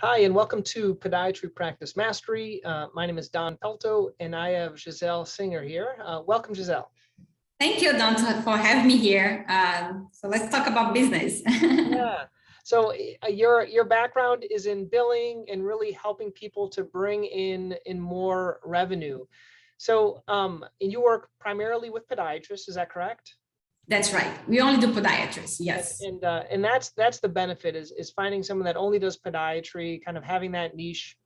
Hi, and welcome to Podiatry Practice Mastery. My name is Don Pelto, and I have Gisele Saenger here. Welcome, Gisele. Thank you, Don, for having me here. So let's talk about business. Yeah. So your background is in billing and really helping people to bring in more revenue. So and you work primarily with podiatrists, is that correct? That's right. We only do podiatrists. Yes. And that's the benefit is finding someone that only does podiatry, kind of having that niche.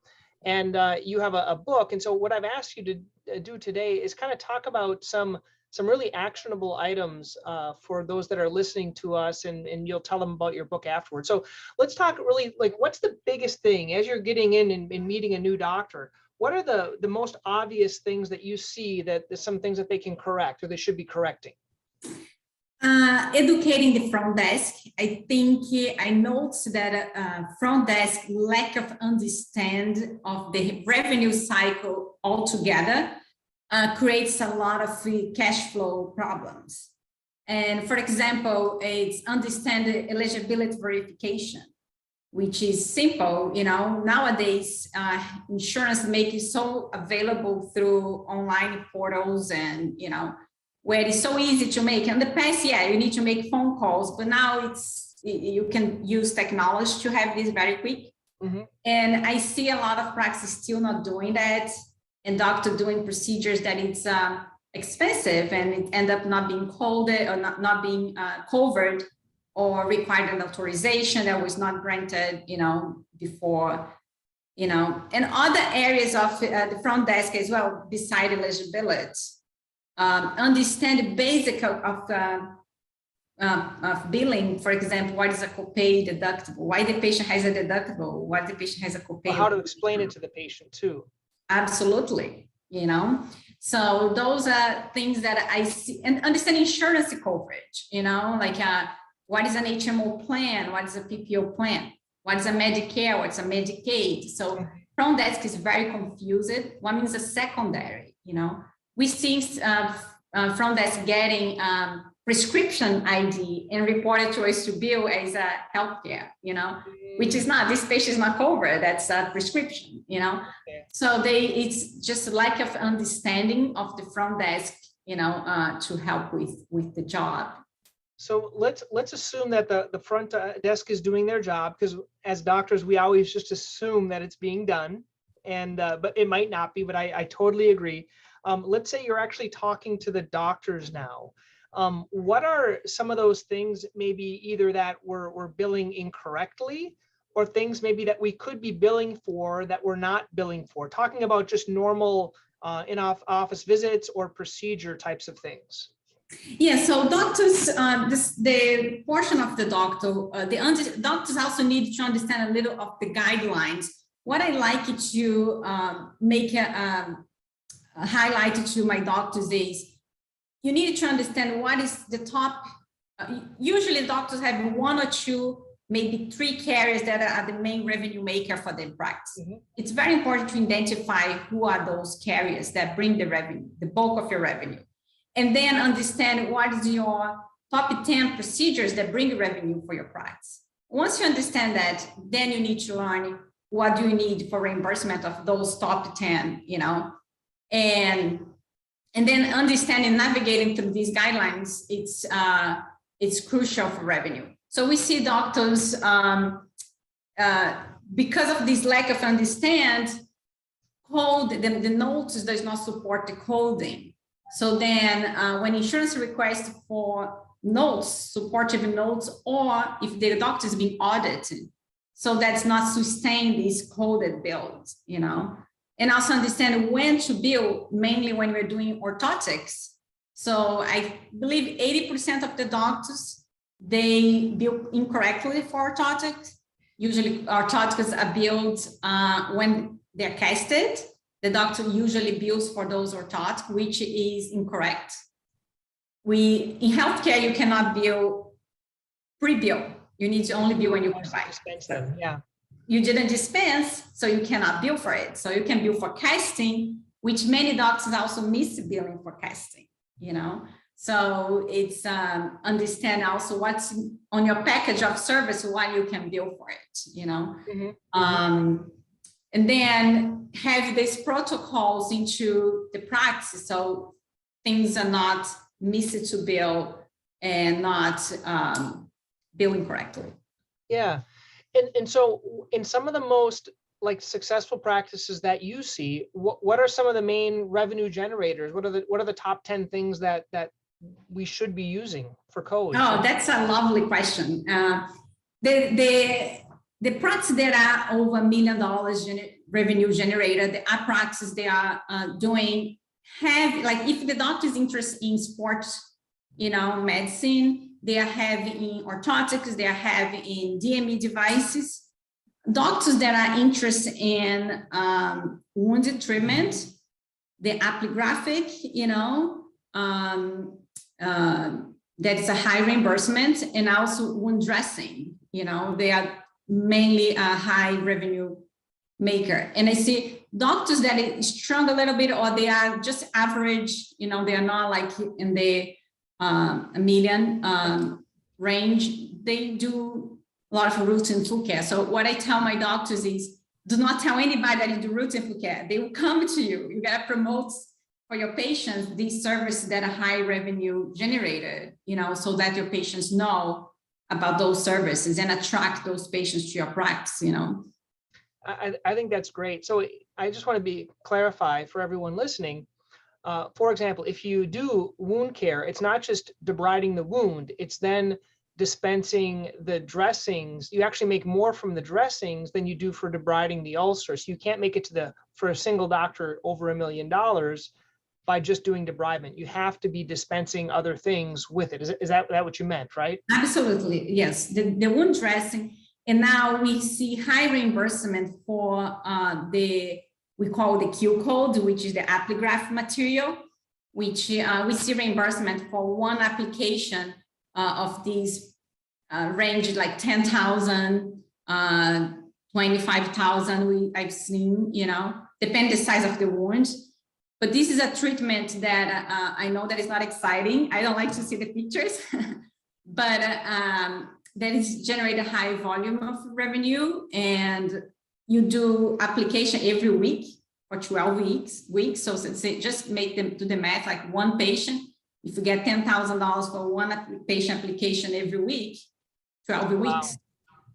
And you have a book. And so what I've asked you to do today is kind of talk about some really actionable items for those that are listening to us, and you'll tell them about your book afterwards. So let's talk really, like, what's the biggest thing as you're getting in and meeting a new doctor? What are the most obvious things that you see that there's some things that they can correct or they should be correcting? Educating the front desk. I think I noticed that front desk lack of understand of the revenue cycle altogether creates a lot of cash flow problems. And for example, it's understand the eligibility verification, which is simple. You know, nowadays insurance make it so available through online portals, and where it's so easy to make. In the past, yeah, you need to make phone calls, but now you can use technology to have this very quick. Mm-hmm. And I see a lot of practices still not doing that, and doctor doing procedures that it's expensive and it end up not being coded or not being covered, or required an authorization that was not granted, before, and other areas of the front desk as well, beside eligibility. Understand the basic of billing. For example, what is a copay, deductible, why the patient has a deductible, why the patient has a copay. Well, how to explain it to the patient too. Absolutely, So those are things that I see, and understand insurance coverage, like what is an HMO plan, what is a PPO plan, what is a Medicare, what's a Medicaid. So front desk is very confused. What means a secondary, we see front desk getting prescription ID and reported to us to bill as a healthcare, which is not, this patient is not covered, that's a prescription, So it's just a lack of understanding of the front desk, to help with the job. So let's assume that the front desk is doing their job, because as doctors, we always just assume that it's being done, and but it might not be, but I totally agree. Let's say you're actually talking to the doctors now. What are some of those things, maybe either that we're billing incorrectly, or things maybe that we could be billing for that we're not billing for? Talking about just normal in-office visits or procedure types of things. Yeah, so doctors, the portion of the doctor, doctors also need to understand a little of the guidelines. What I like to make highlighted to my doctors is you need to understand what is the top. Usually doctors have one or two, maybe three carriers that are the main revenue maker for their practice. Mm-hmm. It's very important to identify who are those carriers that bring the revenue, the bulk of your revenue, and then understand what is your top 10 procedures that bring revenue for your practice. Once you understand that, then you need to learn what do you need for reimbursement of those top 10, and then understanding, navigating through these guidelines, it's crucial for revenue. So we see doctors, because of this lack of understand, the notice does not support the coding. So then when insurance requests for notes, supportive notes, or if the doctor is being audited, so that's not sustain these coded bills, and also understand when to bill, mainly when we're doing orthotics. So I believe 80% of the doctors, they bill incorrectly for orthotics. Usually orthotics are billed when they're casted. The doctor usually bills for those orthotics, which is incorrect. In healthcare, you cannot bill pre-bill. You need to only bill when you provide. Dispense them, yeah. You didn't dispense, so you cannot bill for it. So you can bill for casting, which many doctors also miss billing for casting, So it's understand also what's on your package of service, why you can bill for it, you know. And then have these protocols into the practice, so things are not missed to bill and not billing correctly. Yeah, and so in some of the most like successful practices that you see, what are some of the main revenue generators? What are the top 10 things that we should be using for codes? Oh, that's a lovely question. The practices that are over $1 million revenue generated, the practices they are doing have, like, if the doctor is interested in sports, you know, medicine, they are having orthotics, they are having DME devices. Doctors that are interested in wound treatment, the appligraphic, you know, that is a high reimbursement, and also wound dressing, you know, they are mainly a high revenue maker. And I see doctors that struggle a little bit, or they are just average, you know, they are not like in the $1 million range. They do a lot of routine foot care. So what I tell my doctors is, do not tell anybody that you do routine foot care. They will come to you. You got to promote for your patients these services that are high revenue generated, you know, so that your patients know about those services and attract those patients to your practice, you know. I think that's great. So I just want to clarify for everyone listening. For example, if you do wound care, it's not just debriding the wound, it's then dispensing the dressings. You actually make more from the dressings than you do for debriding the ulcer. So you can't make it for a single doctor over $1 million by just doing debridement. You have to be dispensing other things with it. Is that what you meant, right? Absolutely, yes. The wound dressing, and now we see high reimbursement for we call the Q code, which is the appligraft material, which we see reimbursement for one application of these range like 10,000, 25,000. I've seen, you know, depend the size of the wound. But this is a treatment that I know that is not exciting. I don't like to see the pictures, but that is generate a high volume of revenue, and you do application every week for 12 weeks. So say, just make them do the math, like one patient, if you get $10,000 for one patient application every week, 12 weeks, wow.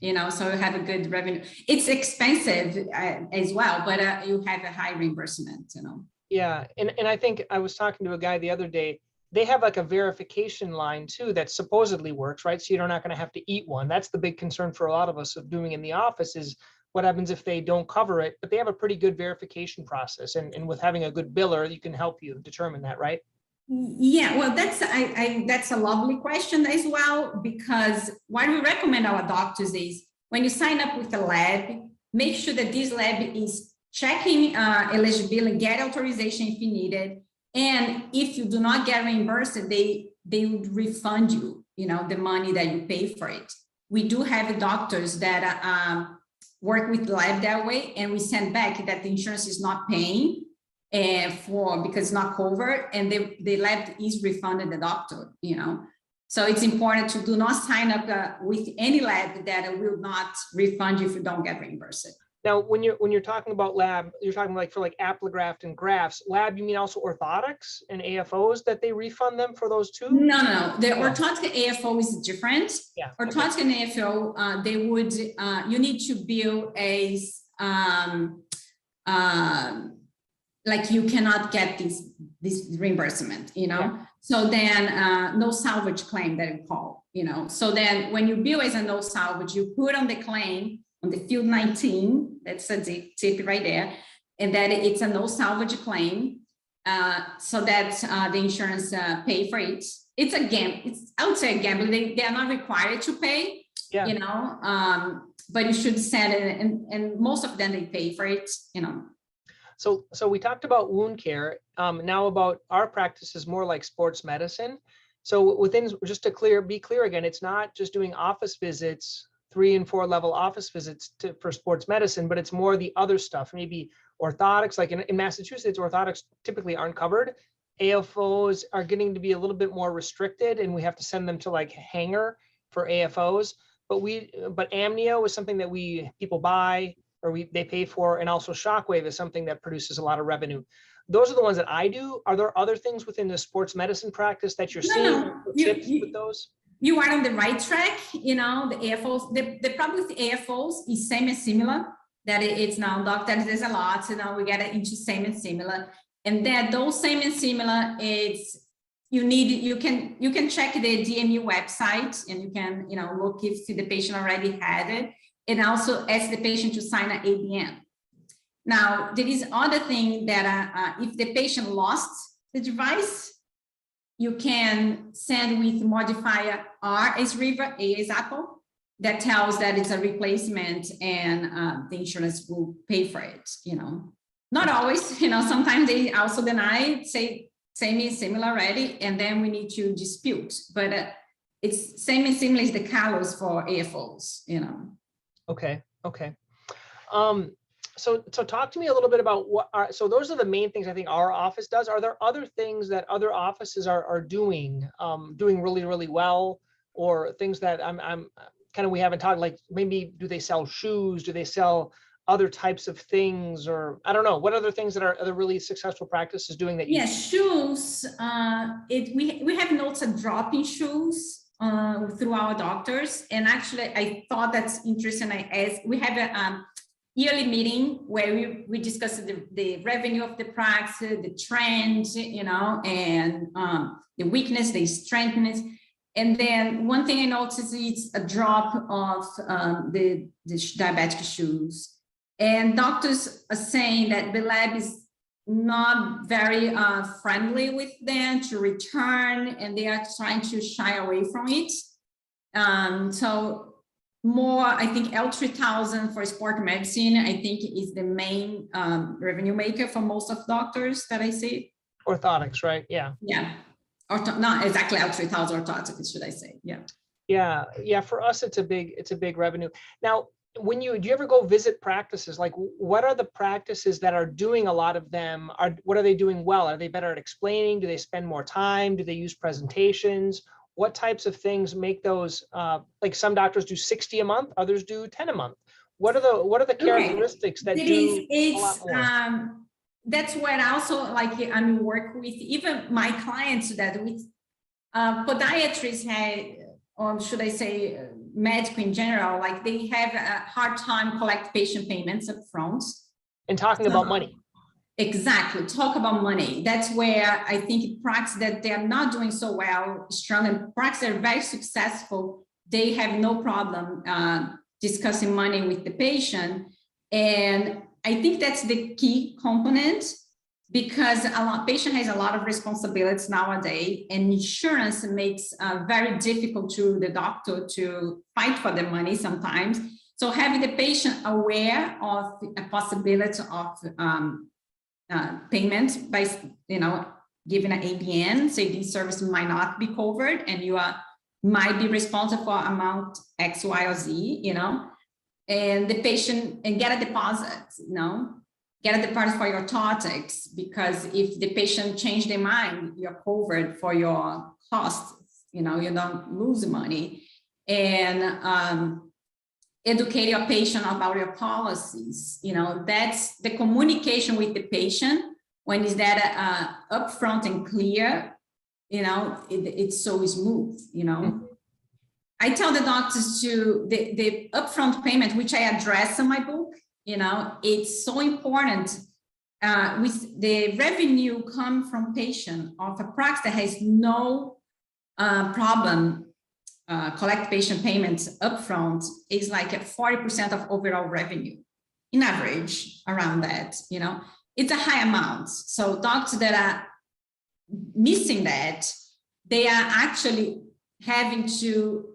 You know, so you have a good revenue. It's expensive as well, but you have a high reimbursement, you know. Yeah, and I think I was talking to a guy the other day. They have like a verification line too that supposedly works, right? So you're not going to have to eat one. That's the big concern for a lot of us of doing in the office is what happens if they don't cover it, but they have a pretty good verification process. And with having a good biller, you can help you determine that, right? Yeah, well, that's a lovely question as well, because what we recommend our doctors is when you sign up with a lab, make sure that this lab is checking eligibility, get authorization if you need it. And if you do not get reimbursed, they would refund you, you know, the money that you pay for it. We do have doctors that work with the lab that way, and we send back that the insurance is not paying because it's not covered, and the lab is refunded the doctor, you know. So it's important to do not sign up with any lab that will not refund you if you don't get reimbursed. Now, when you're talking about lab, you're talking like for like appligraft and grafts. Lab, you mean also orthotics and AFOs that they refund them for those too? No. The orthotic AFO is different. Yeah. Orthotic and AFO, they would you need to bill as like you cannot get this reimbursement, you know. Yeah. So then no salvage claim that we call, you know. So then when you bill as a no salvage, you put on the claim on the field 19, that's a tip right there, and that it's a no salvage claim, so that the insurance pay for it. It's a gamble. I would say a gamble. They are not required to pay, yeah. You know, but you should send it, and most of them they pay for it, you know. So we talked about wound care. Now about our practice is more like sports medicine. So within, just to be clear again, it's not just doing office visits, 3 and 4 level office visits for sports medicine, but it's more the other stuff, maybe orthotics. Like in Massachusetts, orthotics typically aren't covered. AFOs are getting to be a little bit more restricted, and we have to send them to like Hanger for AFOs. But amnio is something that people buy or they pay for, and also Shockwave is something that produces a lot of revenue. Those are the ones that I do. Are there other things within the sports medicine practice that you're seeing? No. Tips with those? You are on the right track. You know, the AFOs, the problem with the AFOs is same and similar, that it's now doctors, there's a lot, you know, we get into same and similar. And then those same and similar, you can check the DME website, and you can, you know, look if the patient already had it, and also ask the patient to sign an ABM. Now, there is other thing that if the patient lost the device, you can send with modifier R as River, A as Apple, that tells that it's a replacement, and the insurance will pay for it, you know. Not always, you know, sometimes they also deny, say same is similar already, and then we need to dispute. But it's same and similar is the colors for AFOs, you know. Okay. So talk to me a little bit about so those are the main things I think our office does. Are there other things that other offices are doing really, really well, or things that I'm kind of, we haven't talked, like maybe do they sell shoes? Do they sell other types of things, or I don't know, what other things that are other really successful practices doing that? Yeah, shoes. We have notes of drop in shoes through our doctors, and actually I thought that's interesting. We have a yearly meeting where we discuss the revenue of the practice, the trends, you know, and the weakness, the strengths. And then one thing I noticed is a drop of the diabetic shoes. And doctors are saying that the lab is not very friendly with them to return, and they are trying to shy away from it. So more, I think L3000 for sport medicine, I think is the main revenue maker for most of doctors that I see. Orthotics, right? Yeah. Yeah. Not exactly L3000, orthotics, should I say? Yeah. Yeah. For us, it's a big revenue. Now, do you ever go visit practices? Like, what are the practices that are doing a lot of them? What are they doing well? Are they better at explaining? Do they spend more time? Do they use presentations? What types of things make those, like some doctors do 60 a month, others do 10 a month. What are the characteristics that do a lot more? That's what I also work with even my clients that with podiatrists or should I say medical in general, like they have a hard time collect patient payments up front. And talking about money. Exactly, talk about money. That's where I think practices that they're not doing so well, strong, and practices that are very successful, they have no problem discussing money with the patient. And I think that's the key component, because patient has a lot of responsibilities nowadays, and insurance makes very difficult to the doctor to fight for the money sometimes. So having the patient aware of a possibility of payment by, you know, giving an ABN, say this service might not be covered, and you might be responsible for amount X, Y, or Z, you know, and the patient, and get a deposit, you know, get a deposit for your orthotics, because if the patient change their mind, you're covered for your costs, you know, you don't lose money. And educate your patient about your policies, you know, that's the communication with the patient. When is that upfront and clear, you know, it's so smooth, you know. Mm-hmm. I tell the doctors to the upfront payment, which I address in my book, you know, it's so important. With the revenue come from patient of a practice that has no problem collect patient payments upfront, is like 40% of overall revenue, in average, around that, you know. It's a high amount. So doctors that are missing that, they are actually having to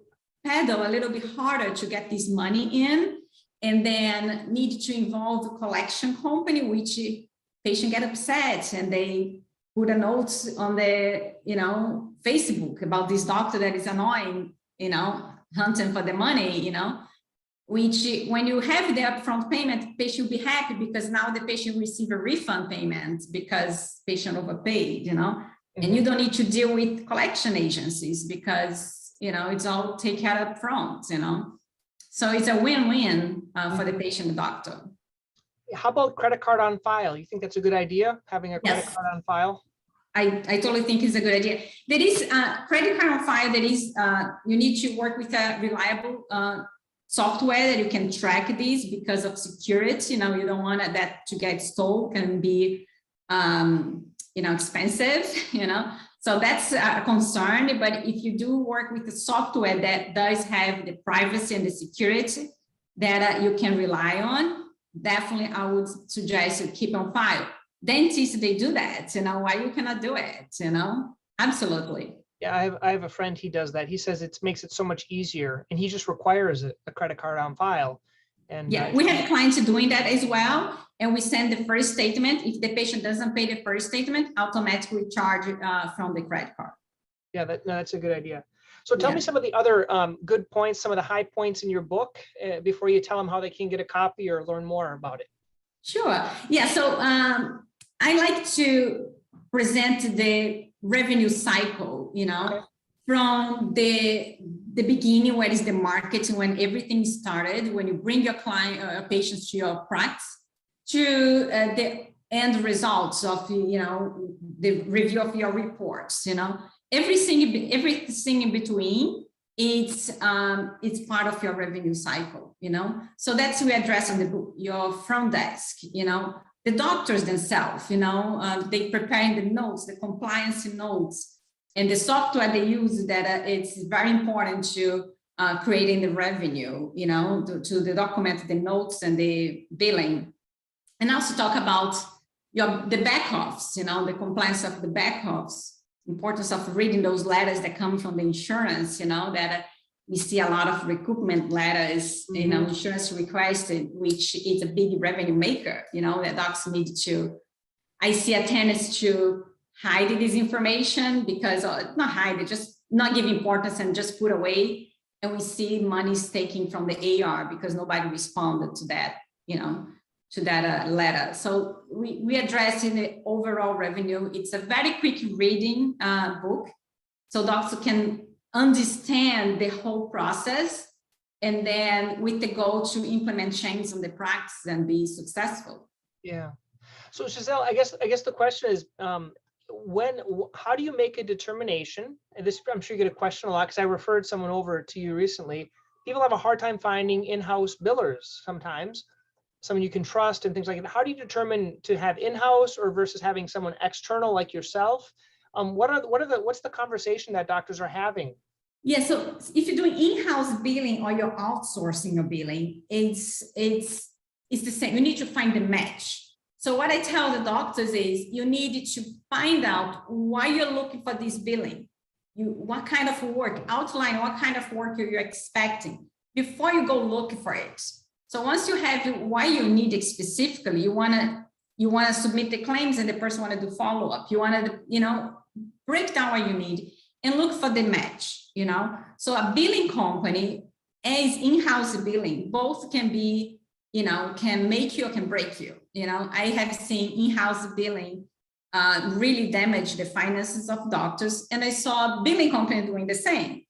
pedal a little bit harder to get this money in, and then need to involve the collection company, which patient get upset, and they put a note on the, you know, Facebook about this doctor that is annoying, you know, hunting for the money, you know, which when you have the upfront payment, patient will be happy because now the patient receive a refund payment because patient overpaid, you know. And you don't need to deal with collection agencies because, it's all taken care up front, So it's a win-win for the patient and doctor. How about credit card on file? You think that's a good idea, having a credit card on file? I totally think it's a good idea. There is a credit card on file. There is, you need to work with a reliable software that you can track these because of security. You don't want that to get stolen and be, expensive, So that's a concern. But if you do work with the software that does have the privacy and the security that you can rely on, definitely I would suggest you keep on file. Dentists, they do that, why you cannot do it, Absolutely. Yeah, I have a friend, he does that. He says it makes it so much easier, and he just requires a credit card on file. And yeah, we have clients doing that as well. And we send the first statement. If the patient doesn't pay the first statement, automatically charge from the credit card. Yeah, that's a good idea. So tell me some of the other good points, some of the high points in your book before you tell them how they can get a copy or learn more about it. Sure. Yeah. So I like to present the revenue cycle, okay, from the beginning, where is the marketing, when everything started, when you bring your client or patients to your practice, to the end results of, the review of your reports, everything in between, it's part of your revenue cycle, So that's we address in the book, your front desk, the doctors themselves, they preparing the notes, the compliance notes, and the software they use that it's very important to creating the revenue, to document the notes and the billing. And also talk about the back office, the compliance of the back office, importance of reading those letters that come from the insurance, that we see a lot of recoupment letters, insurance requested, which is a big revenue maker, that docs need to, I see a tendency to hide this information because, not hide it, just not give importance and just put away. And we see money's taken from the AR because nobody responded to that, to that letter. So we address in the overall revenue. It's a very quick reading book. So doctors can understand the whole process, and then with the goal to implement change in the practice and be successful. Yeah. So Gisele, I guess the question is, how do you make a determination? And this, I'm sure you get a question a lot because I referred someone over to you recently. People have a hard time finding in-house billers sometimes, someone you can trust and things like that. How do you determine to have in-house or versus having someone external like yourself? What's the conversation that doctors are having? Yeah, so if you're doing in-house billing or you're outsourcing your billing, it's the same. You need to find the match. So what I tell the doctors is you need to find out why you're looking for this billing. What kind of work, outline what kind of work you're expecting before you go looking for it. So once you have why you need it specifically, you want to submit the claims and the person want to do follow-up. You want to, break down what you need and look for the match, So a billing company as in-house billing, both can be, can make you or can break you. I have seen in-house billing really damage the finances of doctors, and I saw a billing company doing the same.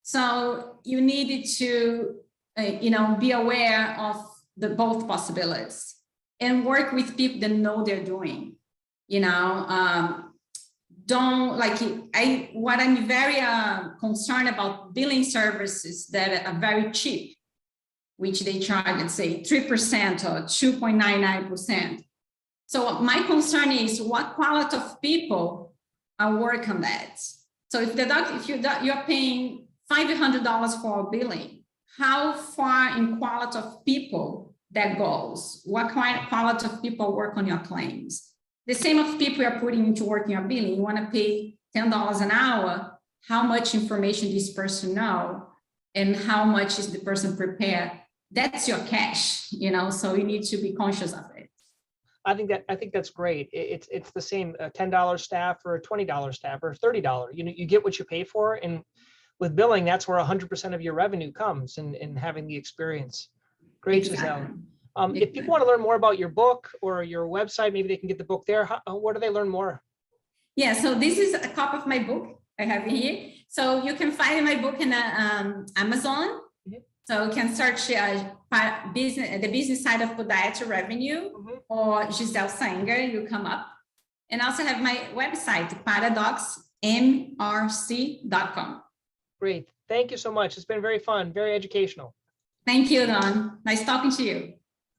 So you needed to, be aware of the both possibilities and work with people that know they're doing. What I'm very concerned about billing services that are very cheap, which they charge, let's say 3% or 2.99%. So my concern is what quality of people are working on that. So if you're paying $500 for a billing, how far in quality of people that goes? What kind of quality of people work on your claims? The same of people you're putting into work in your billing. You want to pay $10 an hour. How much information this person know, and how much is the person prepared? That's your cash, so you need to be conscious of it. I think that's great. It's the same $10 staff or a $20 staff or $30. You get what you pay for, and with billing, that's where 100% of your revenue comes in having the experience. Great, Exactly. Gisele. If people want to learn more about your book or your website, maybe they can get the book there. Where do they learn more? Yeah, so this is a copy of my book I have here. So you can find my book in Amazon. So you can search the business side of podiatry revenue or Gisele Saenger, you come up. And also have my website, ParaDocsMRC.com. Great. Thank you so much. It's been very fun, very educational. Thank you, Don. Nice talking to you.